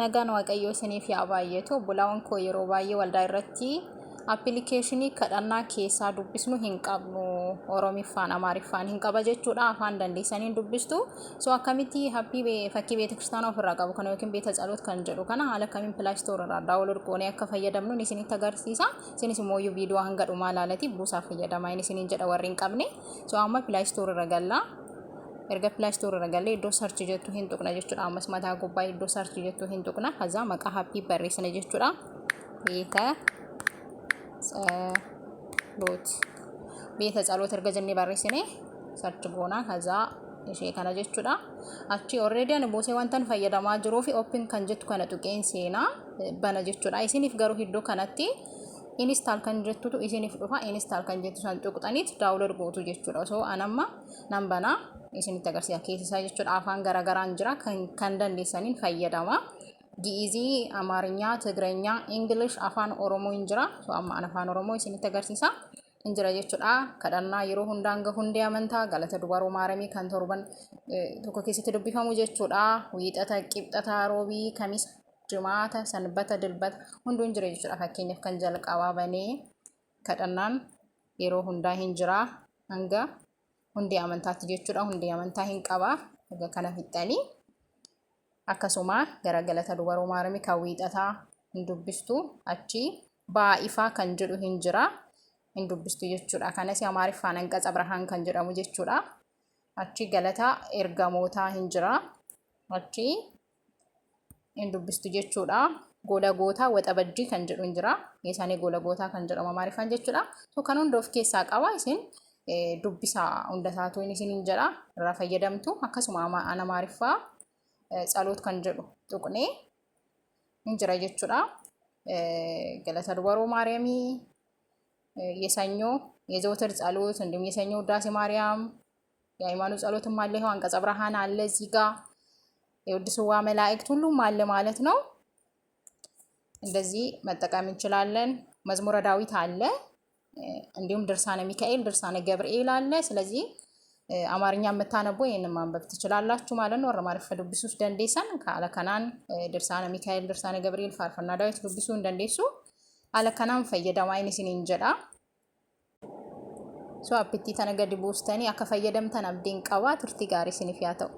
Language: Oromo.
nagaan waaqayyoo isiniif yaa baay'eetu bulaawwan koo yeroo baay'ee waldaa irratti appilikeeshinii kadhannaa keessaa dubbisnu hin qabnu oromiffaan amaariffaan hin qaba jechuudha afaan dandeessanii dubbistu so akkamitti happii fakkii beeta kiristaanaa ofirraa qabu kana yookiin beeta ጸሎት kan jedhu kana haala kamiin Play Store irraa daawunlood goonee akka fayyadamnu isinitti agarsiisa isinis immoo viidiyoo hanga dhumaa ilaalaatii buusaa fayyadamaa isiniin jedha warri hin qabne so amma Play Store irra galla erga Play Store irra galee iddoo search jettu hin tuqna jechuudha ammas mataa gubbaa iddoo search jettu hin tuqna haza maqaa happii barreessina jechuudha beeta ጸሎት erga jennee barreessine search goona haza ishee kana jechuudha achi already ani boosee wantan fayyadamaa jiruu fi open kan jettu kana tuqeen seenaa bana jechuudha isiniif garuu iddoo kanatti install kan jettutu isiniif dhufa install kan jettu san tuqxaniit download gootu jechuudha so anamma nan bana isinitti agarsiisa keessa jechuudha afaan garagaraan jira kan dandeessaniin fayyadama ግዕዝ አማርኛ ትግረኛ እንግሊሽ አፋን ኦሮሞ እንጅራ ሶ አፋን ኦሮሞ isinitti agarsiisa እንጅራ jechuudha kadhannaa yeroo hundaanga hundee amantaa galata dubaroo maaramii kan torban tokko keessatti dubbifamu jechuudha wiixata qibxata roobii kamisa jimaata sanbata dilbata hunduun jira jechuudha fakkeenyaaf kan jalqabaa banee kadhannaan yeroo hundaa hin jira hanga hundee amantaatti jechuudha hundee amantaa hin qaba kana fixanii akkasuma gara galata dubaroo maaramii kan wiixataa hin dubbistu achi baa'ifaa kan jedhu hin jira hin dubbistu jechuudha kanas amaariffaan anqaxa abrahaan kan jedhamu jechuudha achi galata ergamootaa hin jira achi hin dubbistu jechuudha golagootaa waxabajjii kan jedhu hin jira isaanii golagootaa kan jedhamu amaariffaan jechuudha so kan hunda of keessaa qaba isin dubbisaa hunda isaatu isin hin jedha irraa fayyadamtu akkasuma amaariffaa ጸሎት kan jedhu tuqnee hin jira jechuudha galata dubaroo maaramii የሰኞ የዘወትር ጸሎት እንዲሁም የሰኞ ውዳሴ ማርያም የሃይማኖት ጸሎትም አለ ይሄው አንቀጸ ብርሃን አለ እዚህ ጋር የውድስዋ መላእክት ሁሉም አለ ማለት ነው እንደዚህ መጠቀም እንችላለን መዝሙረ ዳዊት አለ እንዲሁም ድርሳነ ሚካኤል ድርሳነ ገብርኤል አለ ስለዚህ አማርኛ መታነቦ ይሄንን ማንበብ ትችላላችሁ ማለት ነው ወረማሪፍ ዱብሱስ ደንዴሰን ካለከናን ድርሳነ ሚካኤል ድርሳነ ገብርኤል ፋርፈና ዳዊት ዱብሱ እንደንዴሱ አለከናን ፈየዳማይን ሲን እንጀዳ ሶ አፕቲ ተነገዲ ቦስተኒ አከፈየደም ተናብዲን ቀባ ትርቲ ጋሪ ሲንፊያተው